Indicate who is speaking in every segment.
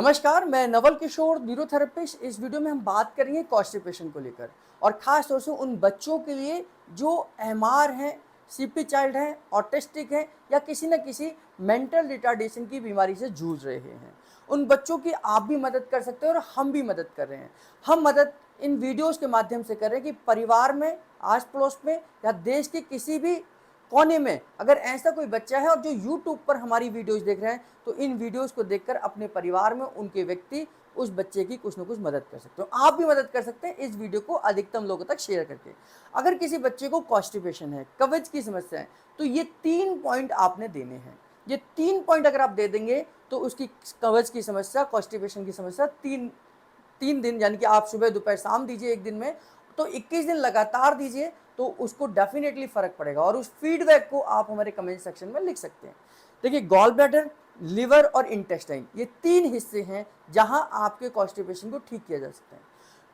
Speaker 1: नमस्कार, मैं नवल किशोर न्यूरोथेरेपिस्ट। इस वीडियो में हम बात करेंगे कॉन्स्टिपेशन को लेकर और ख़ास तौर से उन बच्चों के लिए जो एमआर हैं, सीपी चाइल्ड हैं, ऑटिस्टिक हैं या किसी न किसी मेंटल रिटार्डेशन की बीमारी से जूझ रहे हैं। उन बच्चों की आप भी मदद कर सकते हैं और हम भी मदद कर रहे हैं। हम मदद इन वीडियोज़ के माध्यम से कर रहे हैं कि परिवार में, आस-पड़ोस में या देश के किसी भी कोने में अगर ऐसा कोई बच्चा है और जो यूट्यूब पर हमारी वीडियोज़ देख रहे हैं, तो इन वीडियोज़ को देखकर अपने परिवार में उनके व्यक्ति उस बच्चे की कुछ न कुछ मदद कर सकते हो। आप भी मदद कर सकते हैं इस वीडियो को अधिकतम लोगों तक शेयर करके। अगर किसी बच्चे को कॉन्स्टिपेशन है, कब्ज़ की समस्या है, तो ये 3 पॉइंट आपने देने हैं। ये 3 पॉइंट अगर आप दे देंगे तो उसकी कब्ज़ की समस्या, कॉन्स्टिपेशन की समस्या 3 दिन यानी कि आप सुबह, दोपहर, शाम दीजिए एक दिन में, तो 21 दिन लगातार दीजिए तो उसको डेफिनेटली फ़र्क पड़ेगा और उस फीडबैक को आप हमारे कमेंट सेक्शन में लिख सकते हैं। देखिए, गॉल ब्लैडर, लिवर और इंटेस्टाइन ये 3 हिस्से हैं जहां आपके कॉन्स्टिपेशन को ठीक किया जा सकता है।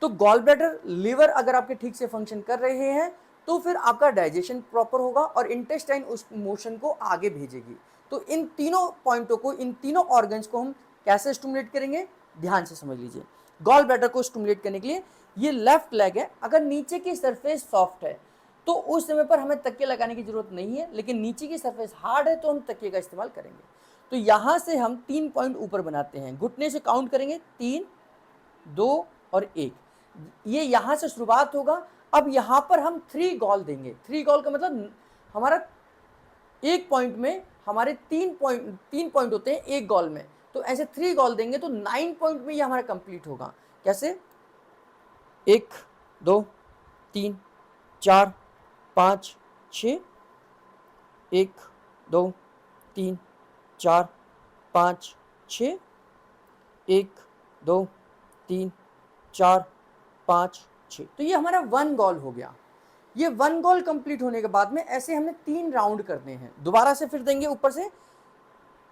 Speaker 1: तो गॉल ब्लैडर, लिवर अगर आपके ठीक से फंक्शन कर रहे हैं तो फिर आपका डाइजेशन प्रॉपर होगा और इंटेस्टाइन उस मोशन को आगे भेजेगी। तो इन तीनों पॉइंटों को, इन तीनों ऑर्गन्स को हम कैसे स्टिमुलेट करेंगे, ध्यान से समझ लीजिए। गॉल ब्लैडर को स्टिमुलेट करने के लिए ये लेफ्ट लेग है। अगर नीचे की सरफेस सॉफ्ट है तो उस समय पर हमें तकिया लगाने की जरूरत नहीं है, लेकिन नीचे की सरफेस हार्ड है तो हम तकिए का इस्तेमाल करेंगे। तो यहाँ से हम 3 पॉइंट ऊपर बनाते हैं, घुटने से काउंट करेंगे 3, 2 और 1। ये यहाँ से शुरुआत होगा। अब यहाँ पर हम 3 गॉल देंगे। 3 गॉल का मतलब हमारा एक पॉइंट में हमारे 3 पॉइंट होते हैं एक गॉल में, तो ऐसे 3 गॉल देंगे तो 9 पॉइंट में ये हमारा कंप्लीट होगा। कैसे? 1, 2, 3, 4, 5, 6, 1, 2, 3, 4, 5, 6, 1, 2, 3, 4, 5, 6। तो ये हमारा 1 गोल हो गया। ये 1 गोल कंप्लीट होने के बाद में ऐसे हमने 3 राउंड करने हैं। दोबारा से फिर देंगे ऊपर से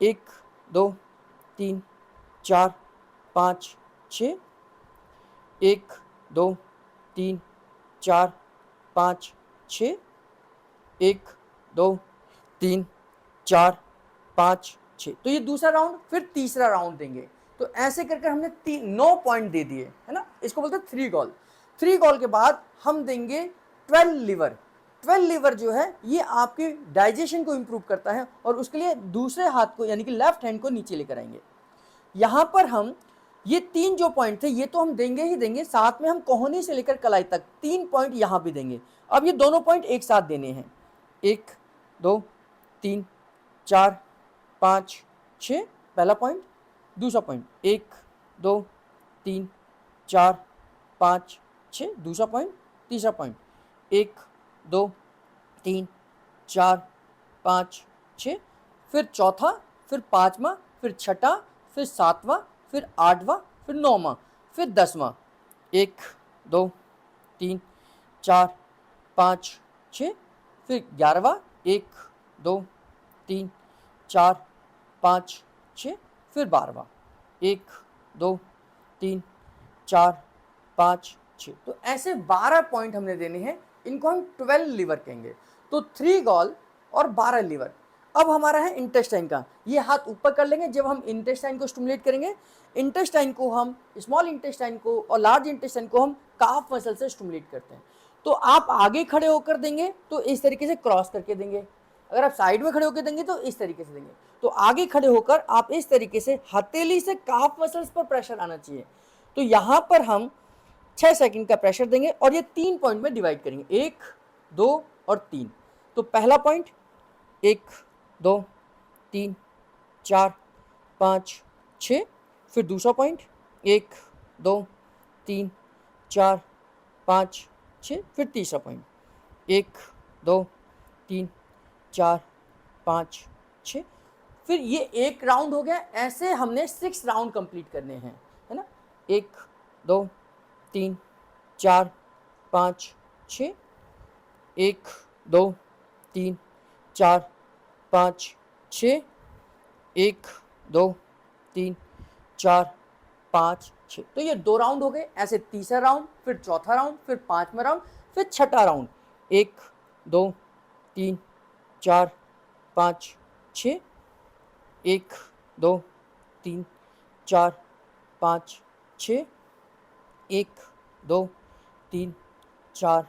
Speaker 1: 1, 2, 3, 4, 5, 6, 1, 2, 3, 4, 5, 6, 1, 2, 3, 4, 5, 6। तो ये दूसरा राउंड, फिर तीसरा राउंड देंगे। तो ऐसे करके हमने 9 पॉइंट दे दिए, है ना। इसको बोलते हैं 3 गोल। 3 गोल के बाद हम देंगे 12 लीवर। 12 लीवर जो है ये आपके डाइजेशन को इंप्रूव करता है और उसके लिए दूसरे हाथ को यानी कि लेफ्ट हैंड को नीचे लेकर आएंगे। यहाँ पर हम ये 3 जो पॉइंट थे ये तो हम देंगे ही देंगे, साथ में हम कोहनी से लेकर कलाई तक 3 पॉइंट यहाँ भी देंगे। अब ये दोनों पॉइंट एक साथ देने हैं। 1, 2, 3, 4, 5, 6 पहला पॉइंट, दूसरा पॉइंट 1, 2, 3, 4, 5, 6 दूसरा पॉइंट, तीसरा पॉइंट 1, 2, 3, 4, 5, 6, फिर चौथा, फिर पाँचवा, फिर छठा, फिर सातवां, फिर आठवां, फिर नौवां, फिर 10वां। 1, 2, 3, 4, 5, 6, फिर 11वां, 1, 2, 3, 4, 5, 6, फिर 12वां, 1, 2, 3, 4, 5, 6। तो ऐसे 12 पॉइंट हमने देने हैं। इनको हम 12 लीवर कहेंगे। तो 3 गॉल और 12 लीवर। अब हमारा है इंटेस्टाइन का। ये हाथ ऊपर कर लेंगे जब हम इंटेस्टाइन को स्टिमुलेट करेंगे। इंटेस्टाइन को हम, स्मॉल इंटेस्टाइन को और लार्ज इंटेस्टाइन को हम काफ मसल से स्टिमुलेट करते हैं। तो आप आगे खड़े होकर देंगे तो इस तरीके से क्रॉस करके देंगे। अगर आप साइड में खड़े होकर देंगे तो इस तरीके से देंगे। तो आगे खड़े होकर आप इस तरीके से हथेली से काफ मसल्स पर प्रेशर आना चाहिए। तो यहाँ पर हम 6 सेकंड का प्रेशर देंगे और ये 3 पॉइंट में डिवाइड करेंगे, 1, 2 और 3। तो पहला पॉइंट 1, 2, 3, 4, 5, 6, फिर दूसरा पॉइंट 1, 2, 3, 4, 5, 6, फिर तीसरा पॉइंट 1, 2, 3, 4, 5, 6, फिर ये एक राउंड हो गया। ऐसे हमने 6 राउंड कंप्लीट करने हैं, है ना। 1, 2, 3, 4, 5, 6, 1, 2, 3, 4, 5, 6, 1, 2, 3, 4, 5, 6। तो ये 2 राउंड हो गए। ऐसे तीसरा राउंड, फिर चौथा राउंड, फिर पांचवा राउंड, फिर छठा राउंड, 1, 2, 3, 4, 5, 6, 1, 2, 3, 4, 5 6, 1 2 3 4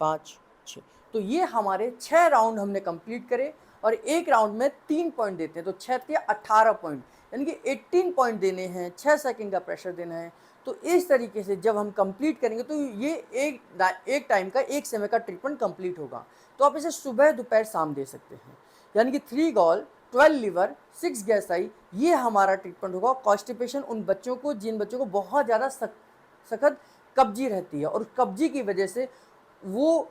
Speaker 1: 5 6। तो ये हमारे 6 राउंड हमने कंप्लीट करे और एक राउंड में 3 पॉइंट देते हैं, तो 6 के 18 पॉइंट, यानी कि 18 पॉइंट देने हैं, 6 सेकंड का प्रेशर देना है। तो इस तरीके से जब हम कंप्लीट करेंगे तो ये एक टाइम का, एक समय का ट्रीटमेंट कंप्लीट होगा। तो आप इसे सुबह दोपहर शाम दे सकते हैं, यानी कि 3 गॉल 12 लीवर 6 गैस आई, ये हमारा ट्रीटमेंट होगा। कॉन्स्टिपेशन उन बच्चों को, जिन बच्चों को बहुत ज़्यादा सख्त कब्जी रहती है और कब्जी की वजह से वो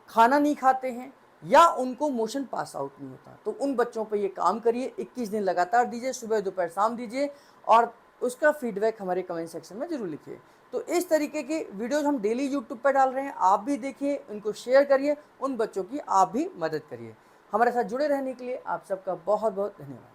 Speaker 1: खाना नहीं खाते हैं या उनको मोशन पास आउट नहीं होता, तो उन बच्चों पे ये काम करिए। 21 दिन लगातार दीजिए, सुबह दोपहर शाम दीजिए और उसका फीडबैक हमारे कमेंट सेक्शन में ज़रूर लिखिए। तो इस तरीके के वीडियोज़ हम डेली यूट्यूब पर डाल रहे हैं, आप भी देखिए, उनको शेयर करिए, उन बच्चों की आप भी मदद करिए। हमारे साथ जुड़े रहने के लिए आप सबका बहुत बहुत धन्यवाद।